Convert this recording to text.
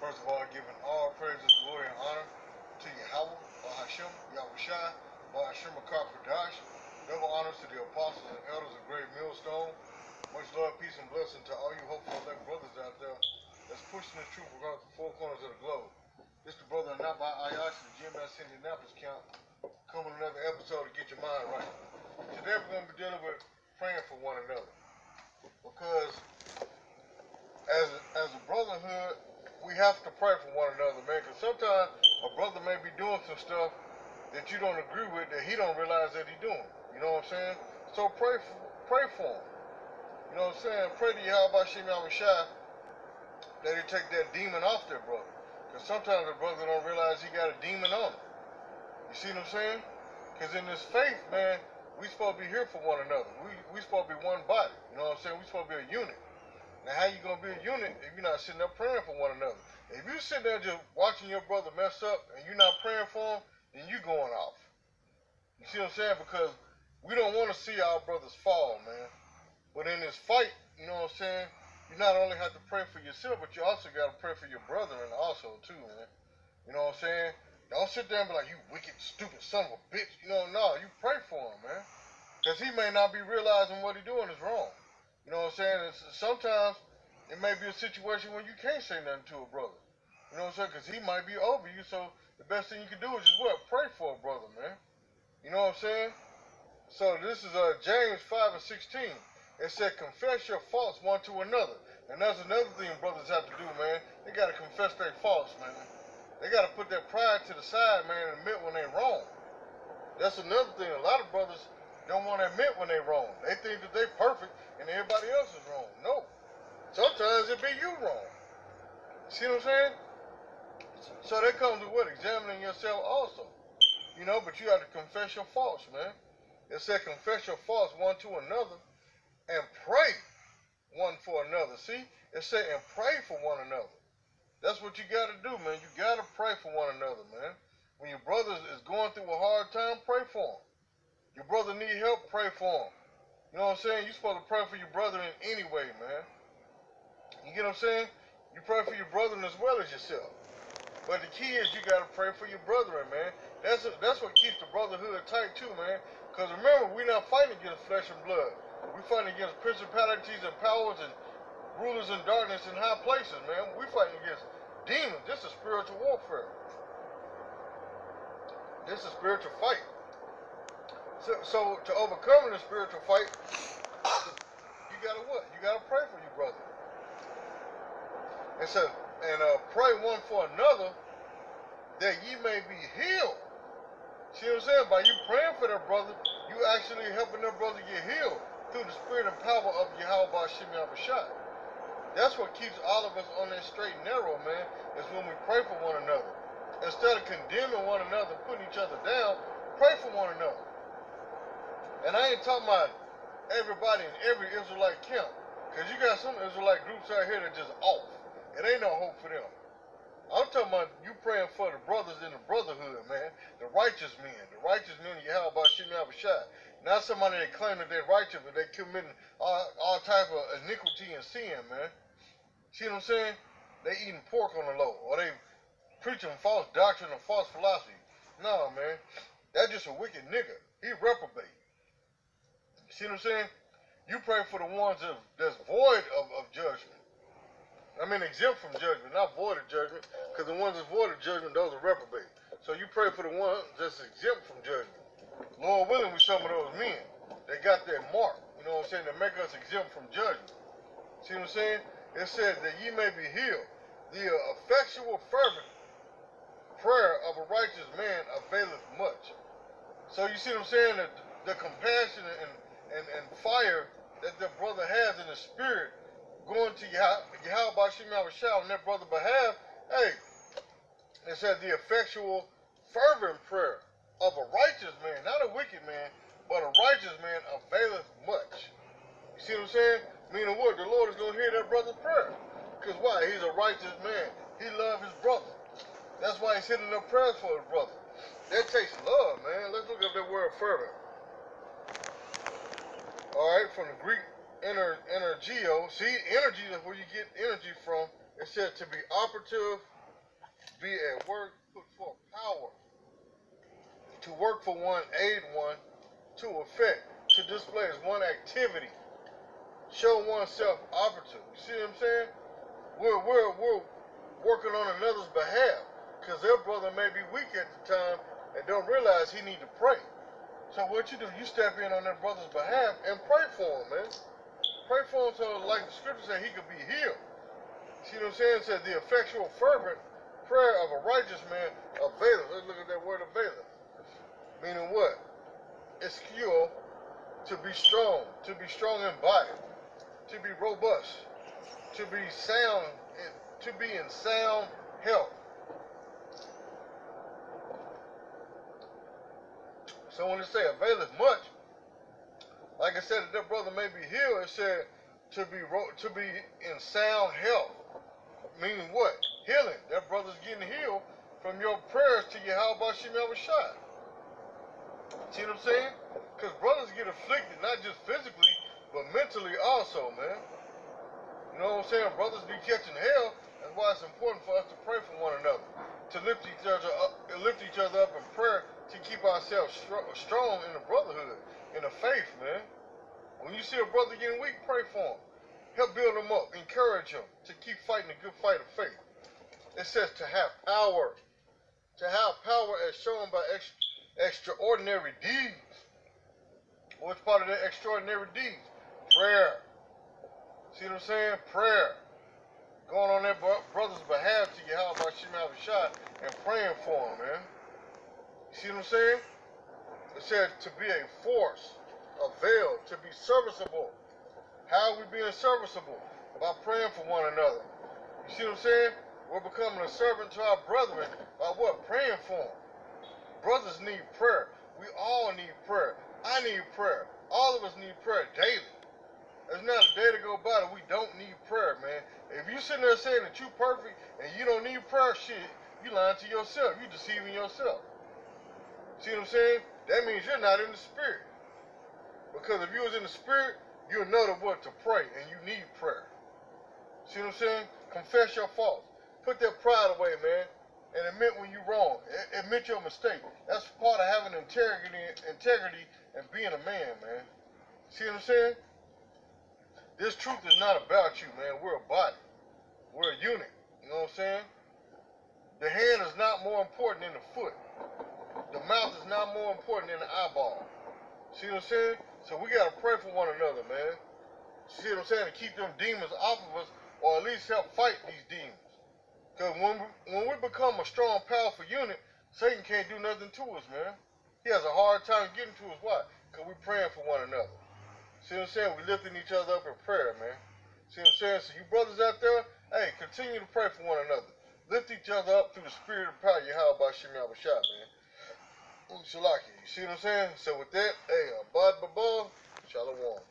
First of all, giving all praises, glory, and honor to Yahweh, Bahashim, Yahushai, Bahashim Akar Double honors to the apostles and elders of Great Millstone. Much love, peace, and blessing to all you hopeful elect brothers out there that's pushing the truth across the four corners of the globe. This the brother not by Ayash, the Gmsgetyomindright Indianapolis camp, coming another episode to get your mind right. Today we're going to be dealing with praying for one another. Because as a brotherhood, we have to pray for one another, man. Because sometimes a brother may be doing some stuff that you don't agree with, that he don't realize that he's doing. You know what I'm saying? So pray for him. You know what I'm saying? Pray to Yahweh that he take that demon off their brother. Because sometimes the brother don't realize he got a demon on him. You see what I'm saying? Because in this faith, man, we supposed to be here for one another. We supposed to be one body. You know what I'm saying? We supposed to be a unit. Now, how you going to be a unit if you're not sitting there praying for one another? If you sitting there just watching your brother mess up and you're not praying for him, then you going off. You see what I'm saying? Because we don't want to see our brothers fall, man. But in this fight, you know what I'm saying, you not only have to pray for yourself, but you also got to pray for your brother and also, too, man. You know what I'm saying? Don't sit there and be like, you wicked, stupid son of a bitch. You know, no, you pray for him, man. Because he may not be realizing what he's doing is wrong. You know what I'm saying? Sometimes it may be a situation where you can't say nothing to a brother. You know what I'm saying? Because he might be over you, so the best thing you can do is just what? Pray for a brother, man. You know what I'm saying? So this is James 5 and 16. It said, confess your faults one to another. And that's another thing brothers have to do, man. They got to confess their faults, man. They got to put their pride to the side, man, and admit when they're wrong. That's another thing. A lot of brothers don't want to admit when they're wrong. They think that they're perfect and everybody else is wrong. No. Sometimes it be you wrong. See what I'm saying? So that comes with what? Examining yourself also. You know, but you have to confess your faults, man. It said confess your faults one to another and pray one for another. See? It said and pray for one another. That's what you got to do, man. You got to pray for one another, man. When your brother is going through a hard time, pray for him. Your brother need help, pray for him. You know what I'm saying? You're supposed to pray for your brother in any way, man. You get what I'm saying? You pray for your brother as well as yourself. But the key is you got to pray for your brethren, man. That's what keeps the brotherhood tight too, man. Because remember, we're not fighting against flesh and blood. We're fighting against principalities and powers and rulers in darkness in high places, man. We're fighting against demons. This is spiritual warfare. This is spiritual fight. So to overcome the spiritual fight, you gotta what? You gotta pray for your brother. And so, pray one for another that ye may be healed. See what I'm saying? By you praying for their brother, you actually helping their brother get healed through the spirit and power of Yahweh Bahashim Yahushai. That's what keeps all of us on that straight and narrow, man, is when we pray for one another. Instead of condemning one another, putting each other down, pray for one another. And I ain't talking about everybody in every Israelite camp, because you got some Israelite groups out here that just off. It ain't no hope for them. I'm talking about you praying for the brothers in the brotherhood, man. The righteous men of Yahweh Bahashim Yahushai. Not somebody that claim that they're righteous, but they committing all type of iniquity and sin, man. See what I'm saying? They eating pork on the low, or they preaching false doctrine and false philosophy. No, man. That's just a wicked nigga. He reprobate. See what I'm saying? You pray for the ones that's void of judgment. I mean exempt from judgment, not void of judgment, because the ones that's void of judgment, those are reprobate. So you pray for the ones that's exempt from judgment. Lord willing, we some of those men. They got that mark, you know what I'm saying, that make us exempt from judgment. See what I'm saying? It says that ye may be healed. The effectual fervent prayer of a righteous man availeth much. So you see what I'm saying? That the compassion and fire that the brother has in the spirit going to Yahweh Bahashim Yahushai on that brother's behalf, hey, it says the effectual fervent prayer of a righteous man, not a wicked man, but a righteous man availeth much. You see what I'm saying? Meaning what? The Lord is going to hear that brother's prayer. Because why? He's a righteous man. He loves his brother. That's why he's hitting up prayers for his brother. That takes love, man. Let's look up that word fervent. Alright, from the Greek energio. See, energy is where you get energy from. It said to be operative be at work, put forth power. To work for one, aid one, to effect, to display is one activity. Show oneself operative. You see what I'm saying? We're working on another's behalf because their brother may be weak at the time and don't realize he need to pray. So what you do, you step in on that brother's behalf and pray for him, man. Pray for him so, like the scripture said, he could be healed. See what I'm saying? It says the effectual fervent prayer of a righteous man availeth. Let's look at that word availeth. Meaning what? It's cure to be strong in body, to be robust, to be sound, to be in sound health. So when it say availeth much, like I said, if that brother may be healed, it said to be in sound health. Meaning what? Healing. That brother's getting healed from your prayers to Yahweh Shem Yahushua. See what I'm saying? Because brothers get afflicted, not just physically, but mentally also, man. You know what I'm saying? Brothers be catching hell. That's why it's important for us to pray for one another. To lift each other up in prayer to keep ourselves strong in the brotherhood, in the faith, man. When you see a brother getting weak, pray for him. Help build him up, encourage him to keep fighting a good fight of faith. It says to have power. To have power as shown by extraordinary deeds. What's part of that extraordinary deeds? Prayer. See what I'm saying? Prayer. Going on that brother's behalf to Yahweh Shem Yahushua and praying for him, man. You see what I'm saying? It says to be a force, a veil, to be serviceable. How are we being serviceable? By praying for one another. You see what I'm saying? We're becoming a servant to our brethren by what? Praying for them. Brothers need prayer. We all need prayer. I need prayer. All of us need prayer daily. There's not a day to go by that we don't need prayer, man. If you sitting there saying that you perfect and you don't need prayer, shit, you lying to yourself. You deceiving yourself. See what I'm saying? That means you're not in the spirit. Because if you was in the spirit, you'll know what to pray, and you need prayer. See what I'm saying? Confess your faults. Put that pride away, man, and admit when you're wrong. Admit your mistake. That's part of having integrity and being a man, man. See what I'm saying? This truth is not about you, man. We're a body. We're a unit. You know what I'm saying? The hand is not more important than the foot. The mouth is not more important than the eyeball. See what I'm saying? So we got to pray for one another, man. See what I'm saying? To keep them demons off of us, or at least help fight these demons. Because when we become a strong, powerful unit, Satan can't do nothing to us, man. He has a hard time getting to us. Why? Because we're praying for one another. See what I'm saying? We're lifting each other up in prayer, man. See what I'm saying? So you brothers out there, hey, continue to pray for one another. Lift each other up through the spirit of power, Yahweh Shem Yahushua, man. Shalaki. You see what I'm saying? So with that, hey, Abad Babal, Shalom.